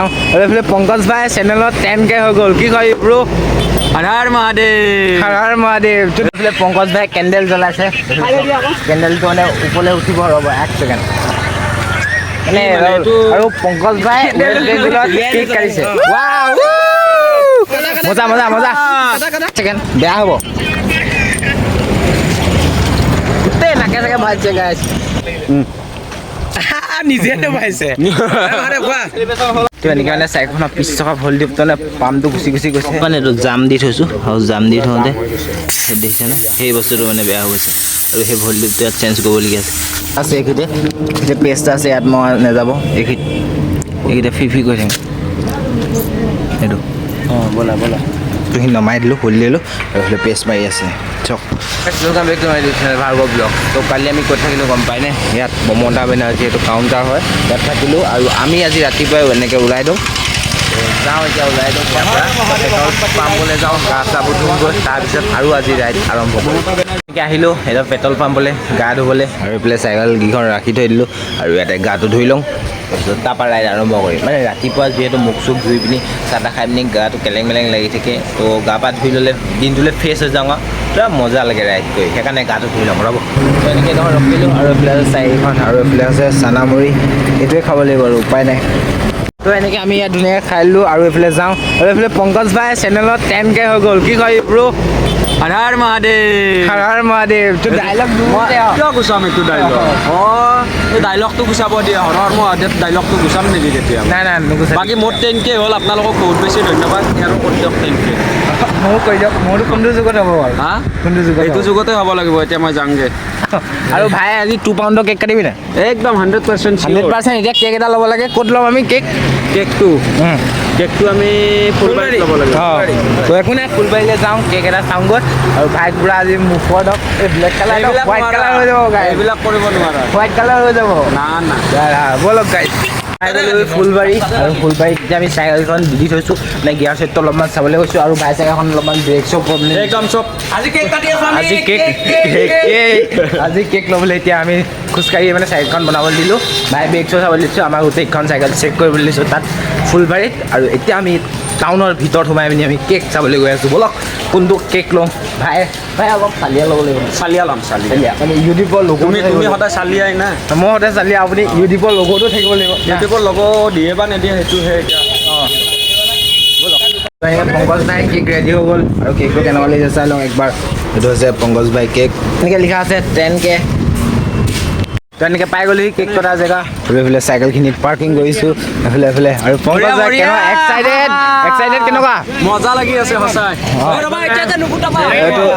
पंकज भाई channel 10K हो गल कि कय ब्रो हर हर महादेव हर महादेव पंकज भाई कैंडल जलाइছে कैंडल तो মানে উপলে উঠিব ৰব 1 সেকেন্ড মানে আৰু पंकज ভাই কেক কাটিছে ওয়াও মজা মজা মজা সেকেন্ড বেয়া হ'ব তে নাকে নাকে ভাইছে গাইস নিজে তো ভাইছে আরে বাহ তো এনেকৈ মানে চাইকেলখনৰ পিছ চকা ভল দি তলে পামটো গুচি গুচি গৈছে মানে এইটো জাম দি থৈছোঁ আৰু জাম দি থওঁতে দেখিছেনে সেই বস্তুটো মানে বেয়া হৈ গৈছে আৰু সেই ভল ডিপটো ইয়াত চেঞ্জ কৰিবলগীয়া আছে এইখিনিতে যে পেষ্ট আছে ইয়াত মই নাযাব এইখিনিতে ফি কৰি থাকিম এইটো অঁ ব'লা ব'লা তুমি নমাই দিলোঁ খুলি দিলোঁ আৰু এইফালে পেষ্ট মাৰি আছে চক welcome back to my channel Bhargav blog তো কালি আমি ক'ত থাকিলোঁ গম পাইনে ইয়াত মমতা বেনাৰ্জী এইটো কাউণ্টাৰ হয় ইয়াত থাকিলোঁ আৰু আমি আজি ৰাতিপুৱাই এনেকৈ ওলাই দিওঁ যাওঁ এতিয়া ওলাই দিওঁ পেট্ৰল পাম্পলৈ যাওঁ গা চা ধুমগৈ তাৰপিছত আৰু আজি ৰাইড আৰম্ভ কৰোঁ এনেকৈ আহিলোঁ এতিয়া পেট্ৰল পাম্পলৈ গা ধুবলৈ আৰু এইফালে চাইকেলকেইখন ৰাখি থৈ দিলোঁ আৰু ইয়াতে গাটো ধুই লওঁ তাৰপিছত তাৰপৰা ৰাইড আৰম্ভ কৰিম মানে ৰাতিপুৱা যিহেতু মুখ চুখ ধুই পিনি চাহ তাহ খাই পিনি গাটো কেলেং মেলেং লাগি থাকে তো গা পা ধুই ল'লে দিনটোলৈ ফ্ৰেছ হৈ যাওঁ পূৰা মজা লাগে ৰাইড কৰি সেইকাৰণে গাটো ধুই ল'ম ৰ'ব তো এনেকৈ ধৰক ৰখিলোঁ আৰু এইফালে আছে চাৰিখন আৰু এইফালে আছে চানামুড়ি এইটোৱে খাব লাগিব আৰু উপায় নাই তো এনেকৈ আমি ইয়াত ধুনীয়াকৈ খাই দিলোঁ আৰু এইফালে যাওঁ আৰু এইফালে পংকজ ভাই চেনেলত 10K হৈ গ'ল কি কয় ব্ৰো हर हर महादेव হৰ হৰ মহাদেৱ তো ডাইলগ কিয় গুচাম এইটো ডাইলগ অঁ এই ডাইলগটো গুচাব দিয়ে হৰ হৰ মহাদেৱ ডাইলগটো গুচাম নেকি তেতিয়া নাই নাই নুগুচাই বাকী মোৰ 10K হ'ল আপোনালোকক বহুত বেছি ধন্যবাদ আৰু কৰি দিয়ক 10K ময়ো কৈ দিয়ক মোৰতো কোনটো যুগত হ'ব বাৰু হা কোনটো যুগত এইটো যুগতে হ'ব লাগিব এতিয়া মই যামগৈ আৰু ভাই আজি 2 পাউণ্ডৰ কেক কাটিবি না একদম 100% 100% এতিয়া কেক এটা ল'ব লাগে ক'ত ল'ম আমি কেকটো আমি ফুলবাৰীত ল'ব লাগে তো একো নাই ফুলবাৰীলৈ যাওঁ কেক এটা চাওঁগৈ আৰু ভাইক পুৰা আজি মুখত এই ব্লেক কালাৰ হোৱাইট কালাৰ হৈ যাব গাই এইবিলাক কৰিব নোৱাৰা হোৱাইট কালাৰ হৈ যাব না না ব'লক গাইছ ফুলবাৰী আৰু ফুলবাৰীত এতিয়া আমি চাইকেলখন দি থৈছোঁ মানে গিয়াৰ ছেটটো অলপমান চাবলৈ গৈছোঁ আৰু ভাই চাইকেলখন অলপমান ব্ৰেক চব প্ৰব্লেম একদম চব আজি কেক কাটি আছোঁ আজি কেক ল'বলৈ এতিয়া আমি খোজকাঢ়ি মানে চাইকেলখন বনাবলৈ দিলোঁ ভাই ব্ৰেক চব চাবলৈ দিছোঁ আমাৰ গোটেইখন চাইকেল চেক কৰিবলৈ দিছোঁ তাত ফুলবাৰীত আৰু এতিয়া আমি টাউনৰ ভিতৰত সোমাই পিনি আমি কেক চাবলৈ গৈ আছোঁ ব'লক কোনটো কেক ল'ম ভাই অলপ চালিয়া ল'ব লাগিব চালিয়া ল'ম চালিয়া মানে ইউটিউবৰ লগো তুমি সদায় চালিয়াই না মই সদায় চালিয়া আপুনি ইউটিউবৰ লগতো থাকিব লাগিব ইউটিউবৰ লগ দিয়ে বা নিদিয়ে সেইটোহে এতিয়া পংকজ ভাই কেক ৰেডি হৈ গ'ল আৰু কেকটো কেনেকুৱা লাগিছে চাই লওঁ একবাৰ এইটো হৈছে পংকজ ভাই কেক এনেকৈ লিখা আছে 10K তো এনেকৈ পাই গ'লো কেক কটা জেগা আৰু এইফালে চাইকেলখিনিত পাৰ্কিং কৰিছোঁ এইফালে আৰু পংকজ ভাই কেনেকুৱা এক্সাইটেড কেনেকুৱা মজা লাগি আছে সঁচাই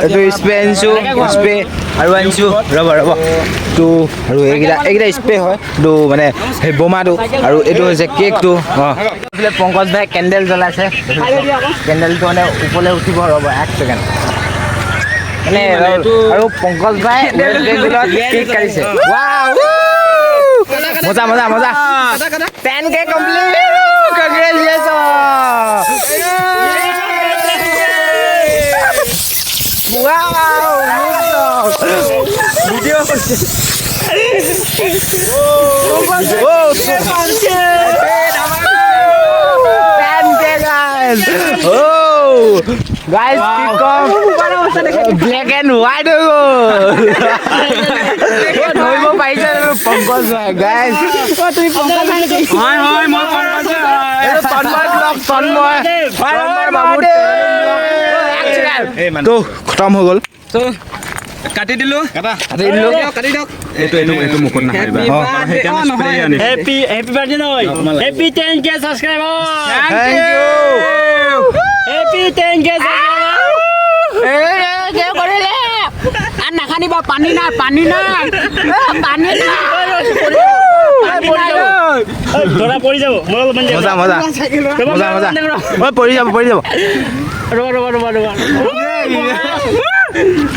এইটো স্প্ৰে আনিছোঁ স্প্ৰে আৰু আনিছোঁ ৰ'ব তো আৰু এইকেইটা স্প্ৰে হয় তো মানে সেই বোমাটো আৰু এইটো হৈছে কেকটো অঁ এইফালে পংকজ ভাই কেণ্ডেল জ্বলাইছে কেণ্ডেলটো মানে উপলে উঠিব ৰ'ব 1 সেকেন্ড মানে আৰু পংকজ ভাই কেক কাটিছে ৱাও মজা মজা মজা 10K complete congratulation wow video কৰছে গাইস কি কম ব্ল্যাক এন্ড হোয়াইট হয়ে গ'ল ধৰিব পাৰিছে পংকজ ভাই গাইস তুমি পংকজ ভাই হয় মই পংকজ তন্ময় বাবু তো খতম হৈ গ'ল কাটি দিলো কাটি দিয়ক এইটো মুখত নাখাৰিবা Happy birthday Noy. Happy 10K subscriber. Thank you. Happy 10K পানী নাই ধৰা পৰি যাব মোৰ অলপ মজা মই পৰি যাব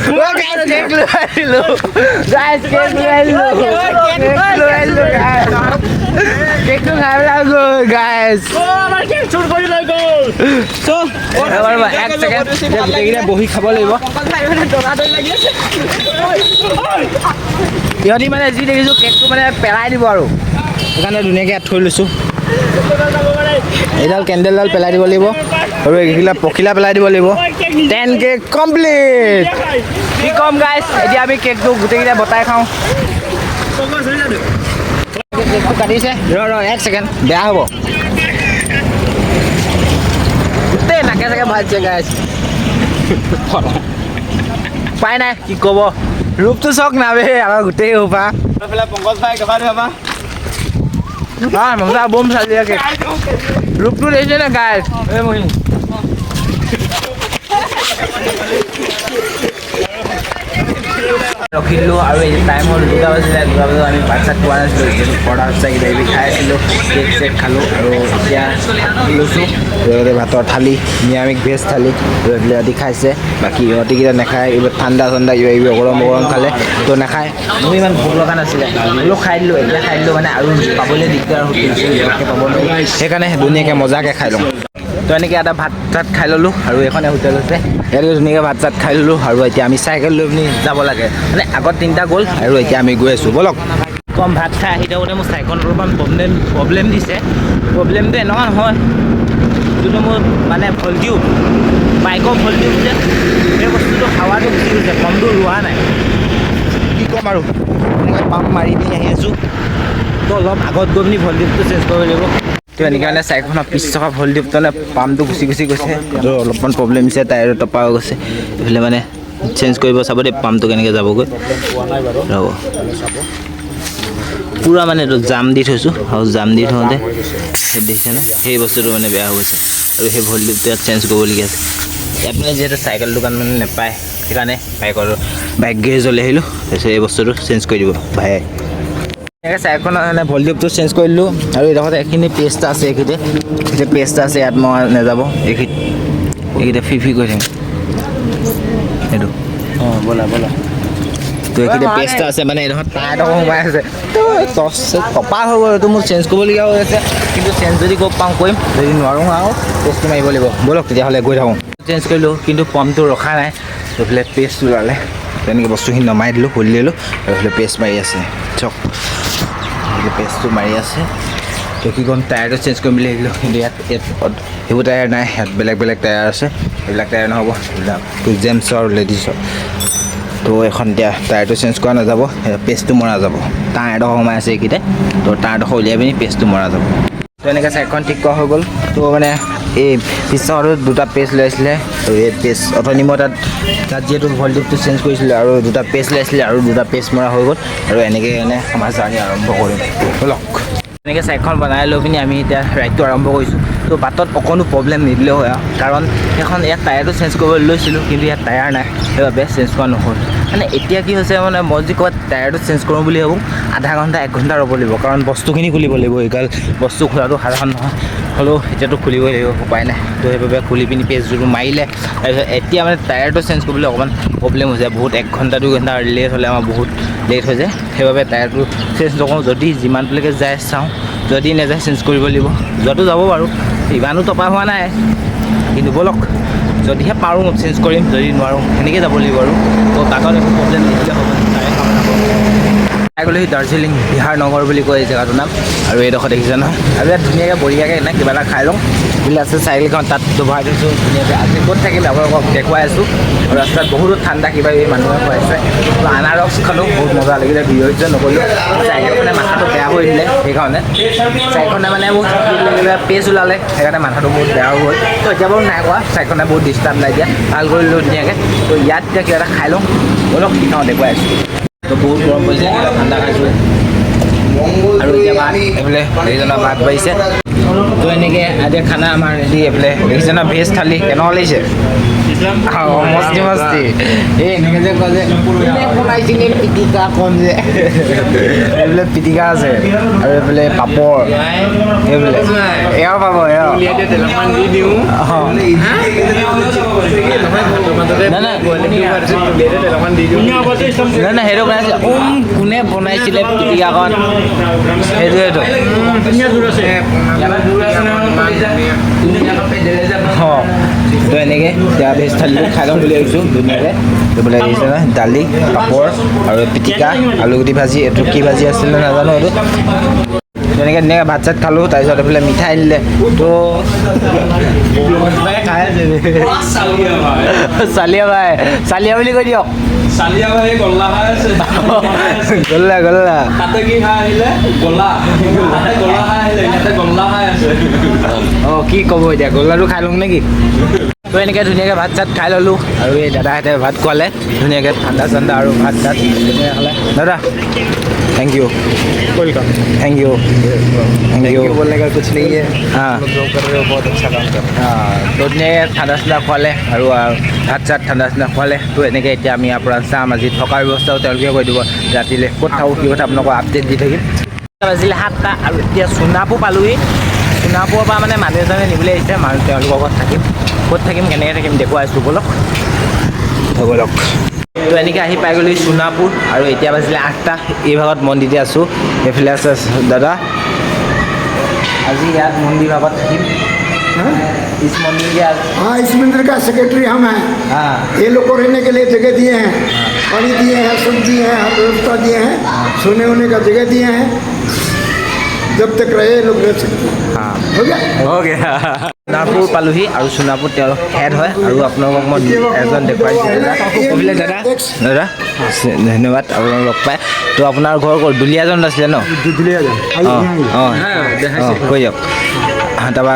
ৰবা কেক লৈ আহিলোঁ কেকটো খাই পেলাই গ'ল গাইজ আমাৰ কেক চুৰ কৰি লৈ গ'ল এক ছেকেণ্ড গোটেইকেইটা বহি খাব লাগিব সিহঁতি মানে যি দেখিছোঁ কেকটো মানে পেলাই দিব আৰু সেইকাৰণে ধুনীয়াকৈ ইয়াত থৈ লৈছোঁ এইডাল কেণ্ডেলডাল পেলাই দিব লাগিব আৰু এইগিলা পখিলা পেলাই দিব লাগিব 10K কমপ্লিট কি কম গাইছ এতিয়া আমি কেকটো গোটেইকেইটা বটাই খাওঁ কেকটো কাটিছে ৰ এক ছেকেণ্ড বেয়া হ'ব গোটেই নাকে চাকে ভাজিছে গাইছ উপায় নাই কি ক'ব ৰূপটো চাওক নাবে আমাৰ গোটেই সোপা পংকজ ভাই কেইবাৰ ভাবা মজা বম চালি কেক ৰূপটো দেখিছে নে গাইছ এই মহি ৰখিলোঁ আৰু এই টাইম হ'ল 2টা বাজিলে 2টা বজাত আমি ভাত চাত খোৱা নাছিলোঁ যিহেতু পৰঠা চৰঠা কিবা কিবি খাই আছিলোঁ কেক চেক খালোঁ আৰু এতিয়া লৈছোঁ লগতে ভাতৰ থালি নিৰামিষ ভেজ থালি ইহঁতি খাইছে বাকী ইহঁতিকেইটা নাখায় এইবোৰ ঠাণ্ডা ঠাণ্ডা কিবা কিবি গৰম গৰম খালে তো নাখায় মোৰ ইমান ভোক লগা নাছিলে হ'লেও খাই দিলোঁ এতিয়া খাই দিলোঁ মানে আৰু পাবলৈ দিগদাৰ হৈছিল ইহঁতকৈ পাব নোৱাৰি সেইকাৰণে ধুনীয়াকৈ মজাকৈ খাই লওঁ তো এনেকৈ এটা ভাত চাত খাই ল'লোঁ আৰু এইখনে হোটেল আছে ইয়াতে ধুনীয়াকৈ ভাত চাত খাই ল'লোঁ আৰু এতিয়া আমি চাইকেল লৈ পিনি যাব লাগে মানে আগত 3টা গ'ল আৰু এতিয়া আমি গৈ আছোঁ ব'লক কম ভাত খাই আহি থাকোঁতে মোৰ চাইকেলটোৰ অলপমান প্ৰব্লেম দিছে প্ৰব্লেমটো এনেকুৱা নহয় যোনটো মোৰ মানে ভল্টিউব বাইকৰ ভল্টিউব যে সেই বস্তুটো হাৱাটো গুচি গৈছে কমটো ৰোৱা নাই কি ক'ম আৰু এনেকৈ পাম্প মাৰি পিনি আহি আছোঁ তো অলপ আগত গৈ পিনি ভল্টিউবটো চেঞ্জ কৰিব লাগিব তো এনেকৈ মানে চাইকেলখনৰ পিছ থকা ভল্টিউবটো মানে পাম্পটো গুচি গৈছে তো অলপমান প্ৰব্লেম দিছে টায়াৰ টপা হৈ গৈছে এইফালে মানে চেঞ্জ কৰিব চাব দেই পাম্পটো কেনেকৈ যাবগৈ ৰ'ব পূৰা মানে এইটো জাম দি থৈছোঁ আৰু জাম দি থওঁতে দেখিছেনে সেই বস্তুটো মানে বেয়া হৈ গৈছে আৰু সেই ভল্টিউবটো ইয়াত চেঞ্জ কৰিবলগীয়া আছে ইয়াত মানে যিহেতু চাইকেল দোকান মানে নাপায় সেইকাৰণে বাইক গেৰেজলৈ আহিলোঁ তাৰপিছত এই বস্তুটো চেঞ্জ কৰি দিব ভাই এনেকৈ চাইকেলখনৰ মানে ভল্টিউবটো চেঞ্জ কৰি দিলোঁ আৰু এইডোখৰত এইখিনি পেষ্ট আছে এইখিনিতে পেষ্ট আছে ইয়াত মই নাযাব এইখিনিতে ফি কৰি থাকিম এইটো অঁ ব'লা তো এইখিনি পেষ্ট আছে মানে এইডোখৰত টায়াৰডোখৰ সোমাই আছে টপা হৈ গ'ল এইটো মোৰ চেঞ্জ কৰিবলগীয়া হৈ আছে কিন্তু চেঞ্জ যদি ক'ব পাওঁ কৰিম যদি নোৱাৰোঁ আৰু পেষ্টটো মাৰিব লাগিব ব'লক তেতিয়াহ'লে গৈ থাকোঁ চেঞ্জ কৰিলোঁ কিন্তু পাম্পটো ৰখা নাই এইফালে পেষ্ট ওলালে তেনেকৈ বস্তুখিনি নমাই দিলোঁ খুলি দিলোঁ আৰু এইফালে পেষ্ট মাৰি আছে চক পেষ্টটো মাৰি আছে তো কি ক'ম টায়াৰটো চেঞ্জ কৰিম বুলি আহিলোঁ কিন্তু ইয়াত সেইবোৰ টায়াৰ নাই ইয়াত বেলেগ বেলেগ টায়াৰ আছে এইবিলাক টায়াৰ নহ'ব এইবিলাক জেমছৰ লেডিছৰ তো এখন এতিয়া টায়াৰটো চেঞ্জ কৰা নাযাব পেষ্টটো মৰা যাব টায়াৰডোখৰ সোমাই আছে এইকেইটা তো টায়াৰডোখৰ উলিয়াই পিনি পেষ্টটো মৰা যাব তো এনেকৈ চাইকেলখন ঠিক কৰা হৈ গ'ল তো মানে এই পিছৰ 2টা পেষ্ট লৈ আহিছিলে আৰু এই পেষ্ট অথনি মই তাত যিহেতু ভল্টিউবটো চেঞ্জ কৰিছিলোঁ আৰু 2টা পেষ্ট লৈ আহিছিলে আৰু 2টা পেষ্ট মৰা হৈ গ'ল আৰু এনেকৈ মানে আমাৰ জাৰ্ণি আৰম্ভ কৰিম ব'লক এনেকৈ চাইকেলখন বনাই লৈ পিনি আমি এতিয়া ৰাইডটো আৰম্ভ কৰিছোঁ তো বাটত অকণো প্ৰব্লেম নিদিলেও হয় কাৰণ সেইখন ইয়াত টায়াৰটো চেঞ্জ কৰিবলৈ লৈছিলোঁ কিন্তু ইয়াত টায়াৰ নাই সেইবাবে চেঞ্জ কৰা নহ'ল মানে এতিয়া কি হৈছে মানে মই যদি ক'ৰবাত টায়াৰটো চেঞ্জ কৰোঁ বুলি ভাবোঁ আধা ঘণ্টা 1 ঘণ্টা ৰ'ব লাগিব কাৰণ বস্তুখিনি খুলিব লাগিব এইগাল বস্তু খোলাটো সাধাৰণ নহয় হ'লেও এতিয়াতো খুলিবই লাগিব উপায় নাই তো সেইবাবে খুলি পিনি পেজটো মাৰিলে তাৰপিছত এতিয়া মানে টায়াৰটো চেঞ্জ কৰিবলৈ অকণমান প্ৰব্লেম হৈ যায় বহুত 1 ঘণ্টা 2 ঘণ্টা লেট হ'লে আমাৰ বহুত লেট হৈ যায় সেইবাবে টায়াৰটো চেঞ্জ নকৰোঁ যদি যিমানলৈকে যায় চাওঁ যদি নাযায় চেঞ্জ কৰিব লাগিব যোৱাটো যাব বাৰু ইমানো টপা হোৱা নাই কিন্তু ব'লক যদিহে পাৰোঁ চেঞ্জ কৰিম যদি নোৱাৰোঁ সেনেকৈ যাব লাগিব আৰু তো বাটত একো প্ৰব্লেম নিদিলে হ'ব চাই গ'লেহি দাৰ্জিলিং বিহাৰ নগৰ বুলি কয় এই জেগাটোৰ নাম আৰু এইডোখৰ দেখিছে নহয় আৰু ইয়াত ধুনীয়াকৈ বঢ়িয়াকৈ এনে কিবা এটা খাই লওঁ বুলি আছে চাইকেলখন তাত ভৰাই থৈছোঁ ধুনীয়াকৈ আজি ক'ত থাকিম আপোনালোকক দেখুৱাই আছোঁ আৰু ৰাস্তাত বহুতো ঠাণ্ডা কিবা কিবি মানুহে খুৱাইছে তো আনাৰস খালোঁ বহুত মজা লাগিলে ভিডিঅ' নকৰিলোঁ চাইকেলখনে মাথাটো বেয়া কৰি দিলে সেইকাৰণে চাইকেলখনে মানে মোক পেজ ওলালে সেইকাৰণে মাথাটো বহুত বেয়া হৈ গ'ল তো এতিয়া বাৰু নাই কোৱা চাইকেলখনে বহুত ডিষ্টাৰ্ব নাই দিয়া ভাল কৰিলোঁ ধুনীয়াকৈ তো ইয়াত এতিয়া কিবা এটা খাই লওঁ অলপ কি খাওঁ দেখুৱাই আছোঁ তো বহুত গৰম পৰিছে ঠাণ্ডা খাইছোঁ আৰু এতিয়া ভাত এইফালে হেৰিজনৰ ভাত বাঢ়িছে তো এনেকৈ এতিয়া খানা আমাৰ ৰেডি এইফালে দেখিছে ভেজ থালি কেনেকুৱা লাগিছে মস্তি মস্তি এই এনেকৈ যে কয় যে বনাইছিলে পিটিকা কম যে এইফালে পিটিকা আছে আৰু এইফালে পাপৰ এইফালে এয়াও পাব এয়া নাই সেইটো বনাইছিলে কোনে বনাইছিলে পিটিকাখন সেইটোৱেতো তো এনেকৈ এতিয়া ভেজ থালিটো খাই ল'ম বুলি ভাবিছোঁ ধুনীয়াকৈ এইবিলাক দিছে নহয় দালি পাপৰ আৰু পিটিকা আলুগুটি ভাজি এইটো কি ভাজি আছিলে নাজানো এইটো তেনেকৈ ধুনীয়াকৈ ভাত চাত খালোঁ তাৰপিছত এইফালে মিঠাই আনিলে তো খাই চালিয়া ভাই চালিয়া বুলি কৈ দিয়ক চালিয়া ভাই গল্লা খাই আছে গল্লা গল্লা তাতে কি খাই আহিলে গল্লা তাতে গল্লা খাই আহিলে ইয়াতে গল্লা খাই আছে অঁ কি ক'ব এতিয়া গল্লাটো খাই লওঁ নেকি তো এনেকৈ ধুনীয়াকৈ ভাত চাত খাই ল'লোঁ আৰু এই দাদাহঁতে ভাত খোৱালে ধুনীয়াকৈ ঠাণ্ডা চাণ্ডা আৰু ভাত চাত ধুনীয়াকৈ খালে দাদা thank you welcome thank you बोलने का कुछ नहीं है हाँ जो कर रहे हो बहुत अच्छा काम कर हाँ तो ধুনীয়াকৈ ঠাণ্ডা চাণ্ডা খোৱালে আৰু ভাত চাত ঠাণ্ডা চাণ্ডা খোৱালে তো এনেকৈ এতিয়া আমি ইয়াৰ পৰা যাম আজি থকাৰ ব্যৱস্থাও তেওঁলোকে কৰি দিব ৰাতিলৈ ক'ত থাকোঁ কি কথা আপোনালোকক আপডেট দি থাকিম বাজিলে 7টা আৰু এতিয়া সোণাপুৰ পালোহি সোণাপুৰৰ পৰা মানে মানুহ এজনে নিবলৈ আহিছে মানুহ তেওঁলোকৰ ঘৰত থাকিম ক'ত থাকিম কেনেকৈ থাকিম দেখুৱাইছোঁ ব'লক ব'লক তো এনেকৈ আহি পাই গ'লো সোণাপুৰ আৰু এতিয়া বাজিলে 8টা এই ভাগত মন্দিৰতে আছোঁ এইফালে আছে দাদা আজি ইয়াত মন্দিৰ ভাগত থাকিম इस मंदिर के हाँ इस मंदिर का सेक्रेटरी हम हैं हाँ ये लोग को रहने के लिए जगह दिए हैं पानी दिए हैं सब दिए हैं हर व्यवस्था दिए हैं सोने वोने का जगह दिए हैं जब तक रहे लोग रह सकते हैं हाँ हो गया हो गया সোণাপুৰ পালোহি আৰু সোণাপুৰ তেওঁলোক হেড হয় আৰু আপোনালোকক মই এজন দেখুৱাইছোঁ ক'বিলে দাদা দাদা ধন্যবাদ আপোনালোক লগ পাই তো আপোনাৰ ঘৰ ক'ত দুলীয়াজন আছিলে ন অঁ কৈ যাওক তাৰপৰা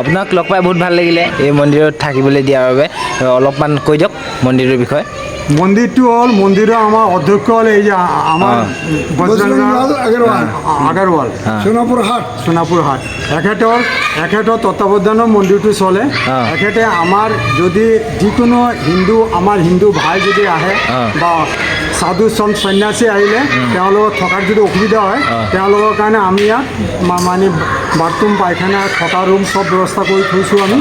আপোনাক লগ পাই বহুত ভাল লাগিলে এই মন্দিৰত থাকিবলৈ দিয়াৰ বাবে অলপমান কৈ দিয়ক মন্দিৰৰ বিষয়ে মন্দিৰটো হ'ল মন্দিৰৰ আমাৰ অধ্যক্ষ হ'ল এই যে আমাৰ बजरंगलाल अग्रवाल আগৰৱাল सोनापुर हाट সোণাপুৰ হাট এখেতৰ তত্ত্বাৱধানত মন্দিৰটো চলে এখেতে আমাৰ যদি যিকোনো আমাৰ হিন্দু ভাই যদি আহে বা সাধু সন্ত সন্যাসী আহিলে তেওঁলোকৰ থকাৰ যদি অসুবিধা হয় তেওঁলোকৰ কাৰণে আমি ইয়াত মানে বাথৰুম পায়খানা থকা ৰুম চব ব্যৱস্থা কৰি থৈছোঁ আমি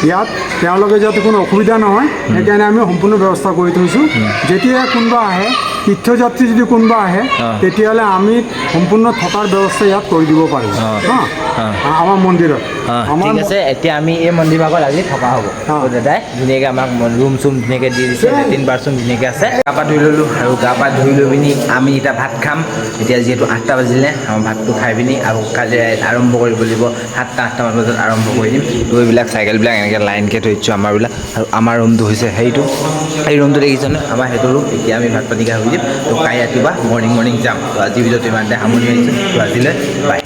ইয়াত তেওঁলোকে যাতে কোনো অসুবিধা নহয় সেইকাৰণে আমি সম্পূৰ্ণ ব্যৱস্থা কৰি থৈছোঁ যেতিয়া কোনোবা আহে তীৰ্থযাত্ৰী যদি কোনোবা আহে তেতিয়াহ'লে আমি সম্পূৰ্ণ থকাৰ ব্যৱস্থা ইয়াত কৰি দিব পাৰিম আমাৰ মন্দিৰত ঠিক আছে এতিয়া আমি এই মন্দিৰ ভাগত আজি থকা হ'ব দাদাই ধুনীয়াকৈ আমাক ৰুম চুম ধুনীয়াকৈ দি দিছে লেট্ৰিন বাথৰুম ধুনীয়াকৈ আছে গা পা ধুই ল'লোঁ আৰু গা পা ধুই লৈ পিনি আমি এতিয়া ভাত খাম এতিয়া যিহেতু 8টা বাজিলে আমাৰ ভাতটো খাই পিনি আৰু কালি আৰম্ভ কৰিব লাগিব 7টা-8টামান বজাত আৰম্ভ কৰি দিম তো এইবিলাক চাইকেলবিলাক এনেকৈ লাইনকৈ থৈ দিছোঁ আমাৰবিলাক আৰু আমাৰ ৰুমটো হৈছে সেইটো এই ৰুমটো দেখিছেনে আমাৰ সেইটো ৰুম এতিয়া আমি ভাত পানী খাই হৈ দিম তো কাই ৰাতিপুৱা মৰ্ণিং যাম তো আজি ভিডিঅ'টো ইমানতে সামৰণি মাৰিছোঁ তো আজিলৈ বাই